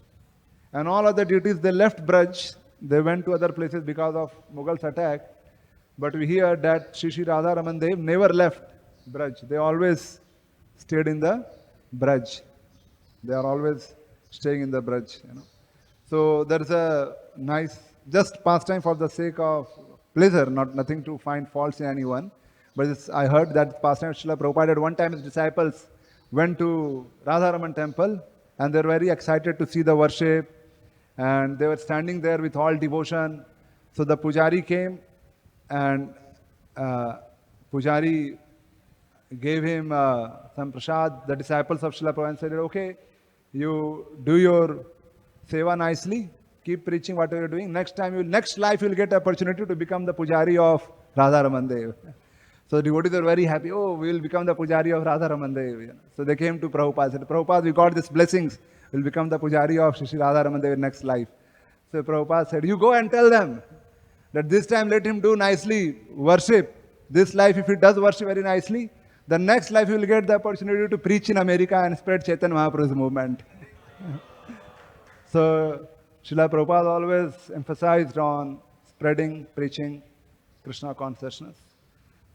Speaker 1: And all other deities, they left Braj, they went to other places because of Mughals' attack. But we hear that Shri Shri Radha Raman Dev never left Braj. They always stayed in the Braj. They are always staying in the Braj. So there is a nice, just pastime for the sake of pleasure, nothing to find faults in anyone. But I heard that pastime Srila Prabhupada at one time his disciples went to Radharaman temple and they were very excited to see the worship and they were standing there with all devotion. So the Pujari came and Pujari gave him some prasad. The disciples of Srila Prabhupada said, okay, you do your seva nicely, keep preaching whatever you're doing. Next life you'll get opportunity to become the Pujari of Radharaman Dev. So the devotees are very happy. Oh, we will become the Pujari of Radharaman Dev. So they came to Prabhupada. Said, Prabhupada, we got these blessings. We'll become the Pujari of Shri Radharaman Dev in next life. So Prabhupada said, you go and tell them that this time let him do nicely worship. This life, if he does worship very nicely, the next life he will get the opportunity to preach in America and spread Chaitanya Mahaprabhu's movement. So Srila Prabhupada always emphasized on spreading, preaching Krishna consciousness.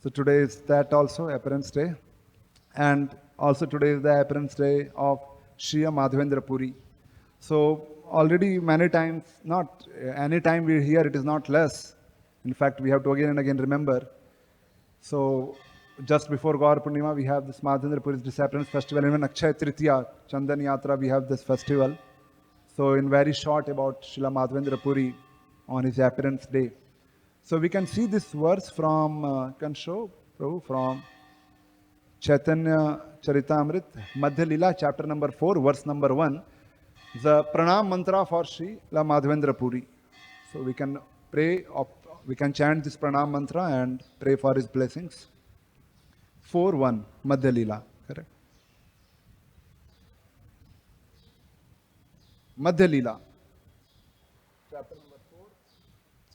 Speaker 1: So today is that also, appearance day. And also today is the appearance day of Shriya Madhavendra Puri. So already many times, not any time we hear it is not less. In fact, we have to again and again remember. So just before Gaur Purnima, we have this Madhavendra Puri's disappearance festival. Even Akshaya Tritiya, Chandan Yatra, we have this festival. So in very short about Srila Madhavendra Puri on his appearance day. So we can see this verse from, can show, Prabhu, from Chaitanya Charitamrit, Madhya Lila, chapter number 4, verse number 1. The Pranam mantra for Srila Madhavendra Puri. So we can pray, we can chant this Pranam mantra and pray for his blessings. 4:1, Madhya Lila, correct? Madhya Lila, chapter number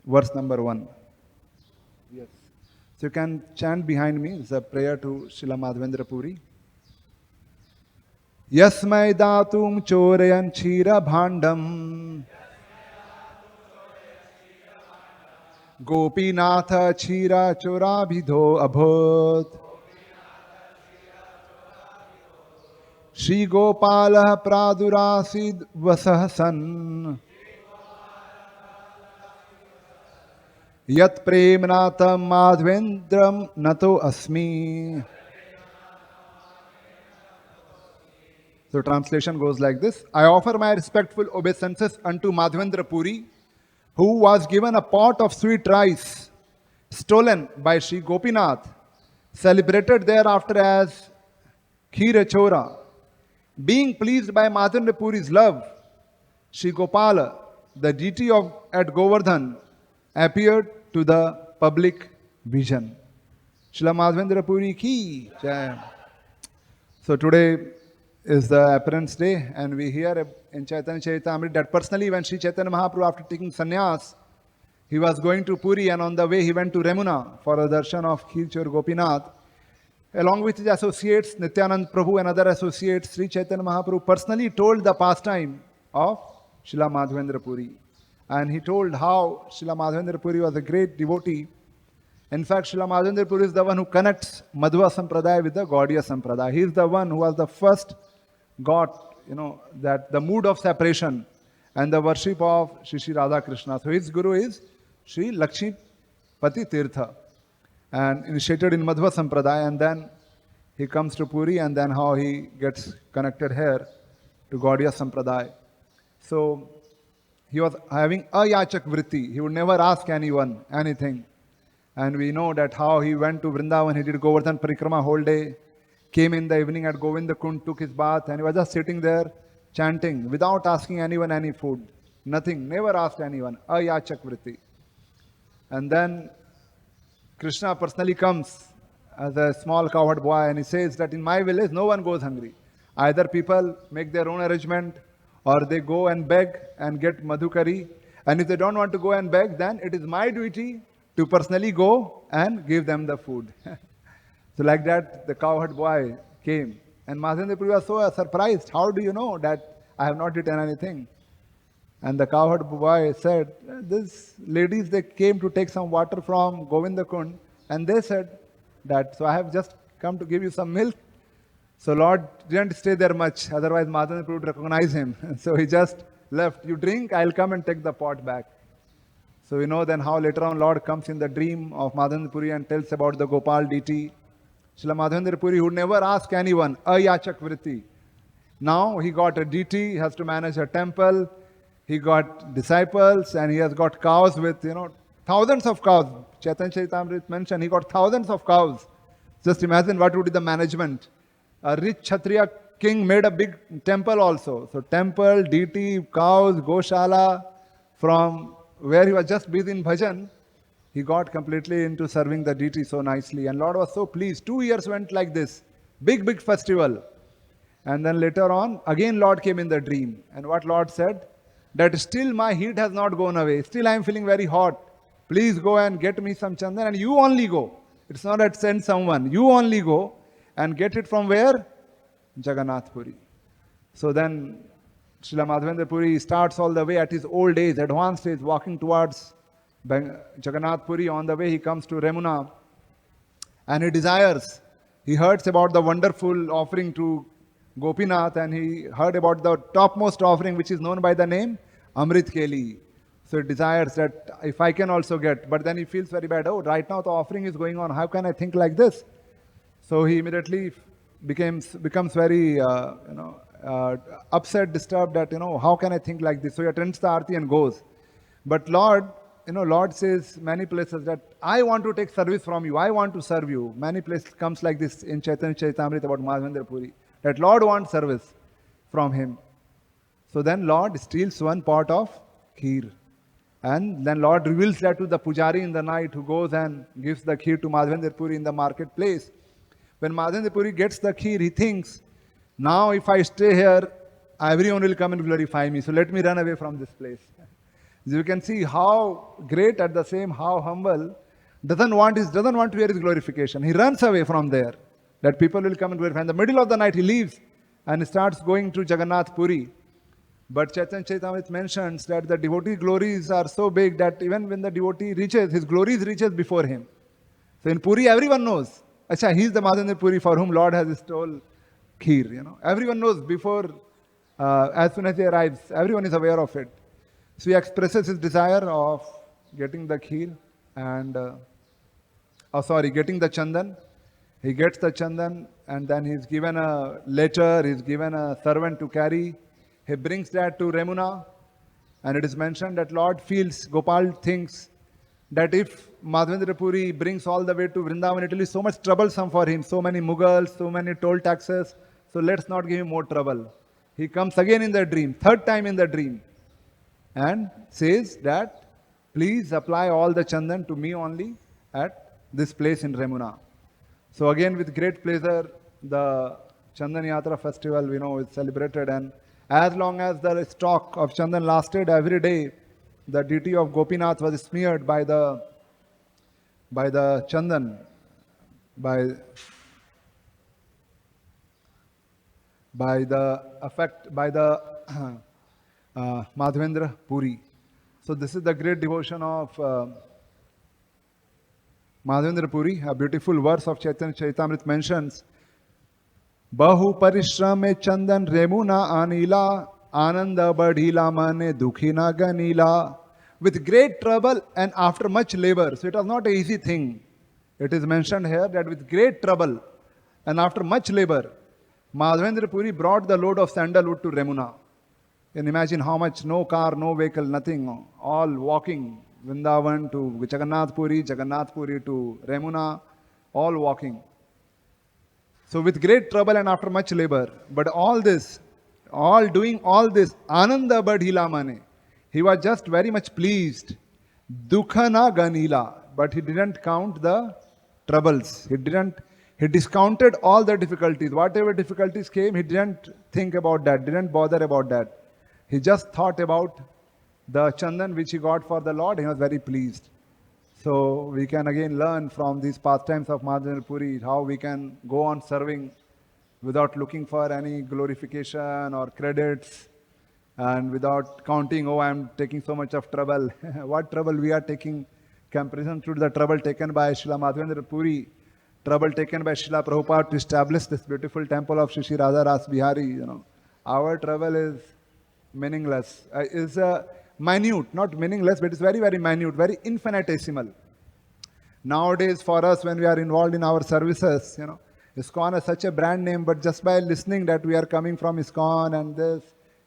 Speaker 1: 4, verse number 1. Yes. So you can chant behind me. It's a prayer to Srila Madhavendra Puri. Yasmai datum chorayan chira bhandam Gopinatha chira chorabhidho abhot Shri Gopala pradurasid vasahasan Yat premnatam madhavendram nato asmi. So translation goes like this. I offer my respectful obeisances unto Madhavendra Puri, who was given a pot of sweet rice, stolen by Sri Gopinath, celebrated thereafter as Khira Chora. Being pleased by Madhavendra Puri's love, Sri Gopala, the deity at Govardhan, appeared to the public vision. Srila Madhavendra Puri ki jai. So today is the appearance day, and we hear in Chaitanya Charitamrita that personally when Sri Chaitanya Mahaprabhu, after taking sannyas, he was going to Puri, and on the way he went to Remuna for a darshan of Khirchor Gopinath. Along with his associates, Nityanand Prabhu and other associates, Sri Chaitanya Mahaprabhu personally told the pastime of Srila Madhavendra Puri. And he told how Srila Madhavendra Puri was a great devotee. In fact, Srila Madhavendra Puri is the one who connects Madhva Sampradaya with the Gaudiya Sampradaya. He is the one who was the first got, that the mood of separation and the worship of Shri Shri Radha Krishna. So his guru is Shri Lakshmi Pati Tirtha, and initiated in Madhva Sampradaya, and then he comes to Puri, and then how he gets connected here to Gaudiya Sampradaya. So he was having ayachak vritti. He would never ask anyone anything. And we know that how he went to Vrindavan, he did Govardhan Parikrama whole day, came in the evening at Govinda Kund, took his bath, and he was just sitting there chanting without asking anyone any food. Nothing, never asked anyone. Ayachak vritti. And then Krishna personally comes as a small cowherd boy, and he says that in my village no one goes hungry. Either people make their own arrangement or they go and beg and get madhukari. And if they don't want to go and beg, then it is my duty to personally go and give them the food. So like that, the cowherd boy came. And Madhavendra Puri was so surprised. How do you know that I have not eaten anything? And the cowherd boy said, these ladies, they came to take some water from Govindakund. And they said that, so I have just come to give you some milk. So Lord didn't stay there much. Otherwise, Madhavendra Puri would recognize him. So he just left. You drink, I'll come and take the pot back. So we know then how later on Lord comes in the dream of Madhavendra Puri and tells about the Gopal deity. Srila Madhavendra Puri would never ask anyone, ayachak vritti. Now he got a deity, he has to manage a temple, he got disciples, and he has got cows with, thousands of cows. Chaitanya Charitamrita mentioned he got thousands of cows. Just imagine what would be the management. A rich Kshatriya king made a big temple also. So temple, deity, cows, Goshala, from where he was just busy in bhajan, he got completely into serving the deity so nicely. And Lord was so pleased. 2 years went like this. Big festival. And then later on, again Lord came in the dream. And what Lord said? That still my heat has not gone away. Still I am feeling very hot. Please go and get me some chandan. And you only go. It's not that send someone. You only go and get it from where? Jagannath Puri. So then Srila Madhavendra Puri starts all the way at his old age, advanced age, walking towards Jagannath Puri. On the way he comes to Remuna and he desires. He heard about the wonderful offering to Gopinath and he heard about the topmost offering which is known by the name Amrit Keli. So he desires that if I can also get, but then he feels very bad. Oh, right now the offering is going on. How can I think like this? So he immediately becomes very upset, disturbed that how can I think like this? So he attends the arati and goes. But Lord, Lord says many places that I want to take service from you. I want to serve you. Many places comes like this in Chaitanya Charitamrita about Madhavendra Puri. That Lord wants service from him. So then Lord steals one pot of kheer. And then Lord reveals that to the pujari in the night who goes and gives the kheer to Madhavendra Puri in the marketplace. When Madhavendra Puri gets the kheer, he thinks, now if I stay here, everyone will come and glorify me. So let me run away from this place. You can see how great at the same, how humble, doesn't want to hear his glorification. He runs away from there. That people will come and glorify. In the middle of the night, he leaves and starts going to Jagannath Puri. But Chaitanya Charitamrita mentions that the devotee glories are so big that even when the devotee reaches, his glories reaches before him. So in Puri, everyone knows. Acha, he is the Madhavendra Puri for whom Lord has stole kheer. Everyone knows before, as soon as he arrives, everyone is aware of it. So he expresses his desire of getting the kheer and, getting the chandan. He gets the chandan and then he's given a letter, he's given a servant to carry. He brings that to Remuna and it is mentioned that Lord feels, Gopal thinks that if Madhavendra Puri brings all the way to Vrindavan, it will be so much troublesome for him. So many Mughals, so many toll taxes. So let's not give him more trouble. He comes again in the dream, third time in the dream, and says that please apply all the chandan to me only at this place in Remuna. So again with great pleasure, the Chandan Yatra festival, is celebrated, and as long as the stock of chandan lasted, every day the deity of Gopinath was smeared by the chandan, by the Madhavendra Puri. So this is the great devotion of Madhavendra Puri. A beautiful verse of Chaitanya Charitamrita mentions, Bahu parishrame chandan remuna anila ananda badhila mane dukhina ganila. With great trouble and after much labor. So it was not an easy thing. It is mentioned here that with great trouble and after much labor, Madhavendra Puri brought the load of sandalwood to Remuna. You can imagine how much, no car, no vehicle, nothing, all walking. Vrindavan to Jagannath Puri to Remuna, all walking. So with great trouble and after much labor, but doing all this, Ananda Badhila Mane, he was just very much pleased. Dukhana Ganila, but he didn't count the troubles. He discounted all the difficulties. Whatever difficulties came, he didn't think about that, didn't bother about that. He just thought about the chandan which he got for the Lord. He was very pleased. So we can again learn from these pastimes of Madhavendra Puri how we can go on serving without looking for any glorification or credits and without counting, oh, I'm taking so much of trouble. What trouble we are taking comparison to the trouble taken by Srila Madhavendra Puri, trouble taken by Srila Prabhupada to establish this beautiful temple of SriSriRadhaRasbihari. Our trouble is meaningless, is minute, not meaningless, but it's very, very minute, very infinitesimal. Nowadays, for us, when we are involved in our services, ISKCON is such a brand name, but just by listening that we are coming from ISKCON and this,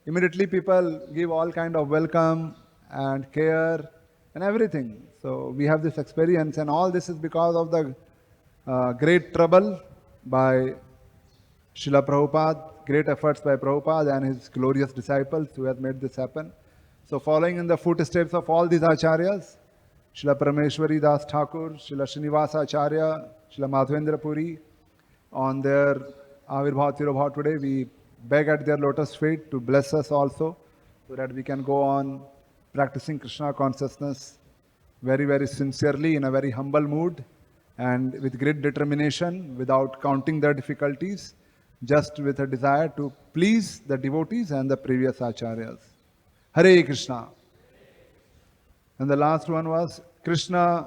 Speaker 1: immediately people give all kind of welcome and care and everything. So we have this experience, and all this is because of the great trouble by Srila Prabhupada, great efforts by Prabhupada and his glorious disciples who have made this happen. So following in the footsteps of all these Acharyas, Srila Parameshwari Das Thakur, Srila Srinivasa Acharya, Srila Madhavendra Puri, on their Avirbhav Tirobhav today, we beg at their lotus feet to bless us also, so that we can go on practicing Krishna consciousness very, very sincerely in a very humble mood and with great determination, without counting their difficulties, just with a desire to please the devotees and the previous Acharyas. Hare Krishna. And the last one was Krishna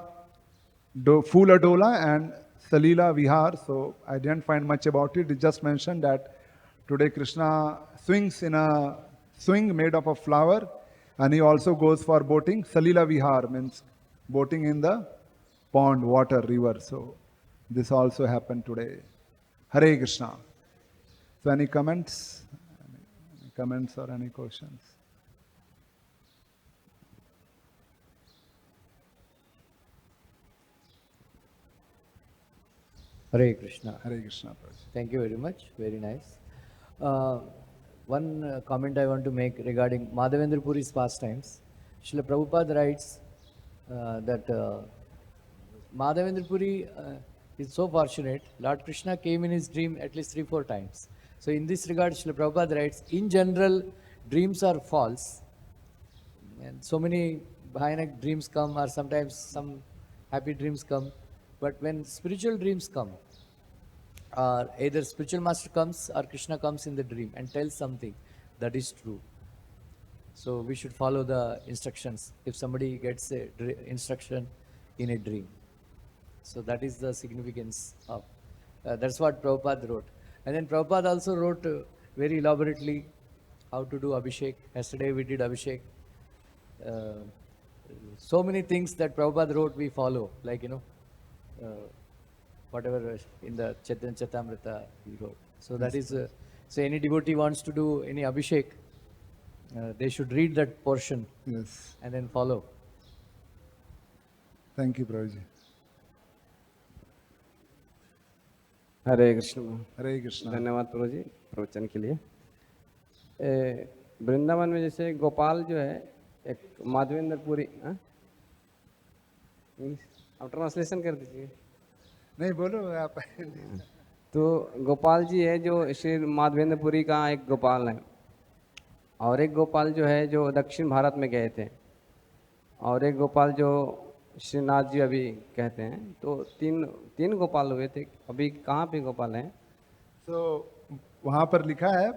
Speaker 1: Phula Dola and Salila Vihar. So I didn't find much about it. It just mentioned that today Krishna swings in a swing made up of flower, and he also goes for boating. Salila Vihar means boating in the pond, water, river. So this also happened today. Hare Krishna. So any comments? Any comments or any questions?
Speaker 2: Hare Krishna.
Speaker 1: Hare Krishna.
Speaker 2: Thank you very much. Very nice. One comment I want to make regarding Madhavendra Puri's pastimes. Srila Prabhupada writes that Madhavendra Puri is so fortunate. Lord Krishna came in his dream at least 3-4 times. So in this regard, Srila Prabhupada writes, in general, dreams are false. And so many Bhayanak dreams come, or sometimes some happy dreams come. But when spiritual dreams come, or either spiritual master comes or Krishna comes in the dream and tells something that is true. So we should follow the instructions if somebody gets a instruction in a dream. So that is the significance of, that's what Prabhupada wrote. And then Prabhupada also wrote very elaborately how to do Abhishek. Yesterday we did Abhishek. So many things that Prabhupada wrote we follow, like, whatever in the Chaitanya Charitamrita he wrote. So that is, so any devotee wants to do any Abhishek, they should read that portion,
Speaker 1: yes,
Speaker 2: and then follow.
Speaker 1: Thank you, Prabhuji.
Speaker 3: हरे कृष्ण.
Speaker 1: हरे कृष्ण.
Speaker 3: धन्यवाद प्रभु जी प्रवचन के लिए. वृंदावन में जैसे गोपाल जो है एक माधवेंद्र पुरी, आप ट्रांसलेशन कर दीजिए.
Speaker 1: नहीं बोलो आप.
Speaker 3: तो गोपाल जी है जो श्री माधवेंद्र पुरी का एक गोपाल है, और एक गोपाल जो है जो दक्षिण भारत में गए थे, और एक गोपाल जो श्रीनाथ जी अभी कहते हैं. तो तीन गोपाल हुए थे. अभी कहाँ पे गोपाल हैं?
Speaker 1: तो वहाँ पर लिखा है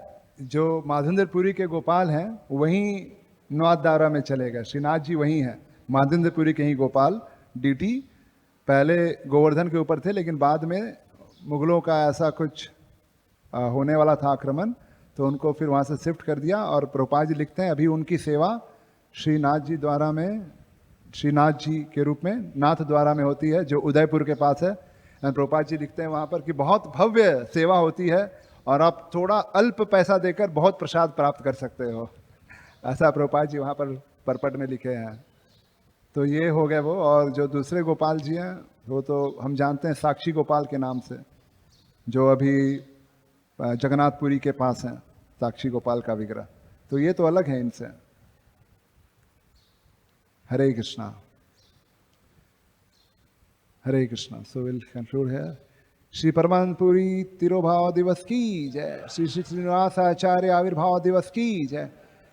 Speaker 1: जो माधवेंद्र पुरी के गोपाल हैं वहीं नौद्वारा में चले गए. श्रीनाथ जी वहीं हैं, माधवेंद्र पुरी के ही गोपाल. डीटी पहले गोवर्धन के ऊपर थे, लेकिन बाद में मुगलों का ऐसा कुछ होने वाला था आक्रमण, तो उनको फिर वहाँ से शिफ्ट कर दिया. और प्रभुपाद जी लिखते हैं अभी उनकी सेवा श्रीनाथ जी द्वारा में, श्रीनाथ जी के रूप में नाथ द्वारा में होती है, जो उदयपुर के पास है. प्रभुपाद जी लिखते हैं वहाँ पर कि बहुत भव्य सेवा होती है और आप थोड़ा अल्प पैसा देकर बहुत प्रसाद प्राप्त कर सकते हो. ऐसा प्रभुपाद जी वहाँ पर परपट में लिखे हैं. तो ये हो गए वो. और जो दूसरे गोपाल जी हैं वो तो हम जानते हैं साक्षी गोपाल के नाम से, जो अभी जगन्नाथपुरी के पास हैं, साक्षी गोपाल का विग्रह. तो ये तो अलग है इनसे. Hare Krishna. Hare Krishna. So will conclude here. Shri Paramanandpuri तिरोभाव दिवस की जय. श्री श्री श्रीनिवास आचार्य आविर्भाव दिवस की जय.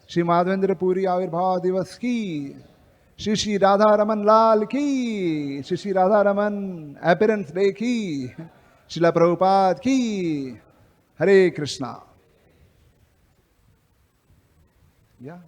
Speaker 1: श्री माधवेंद्र पुरी आविर्भाव दिवस की. Shri Shri Radha Raman Lal ki, Shri Shri Radha Raman Appearance Day ki, Srila Prabhupada ki, Hare Krishna. Yeah.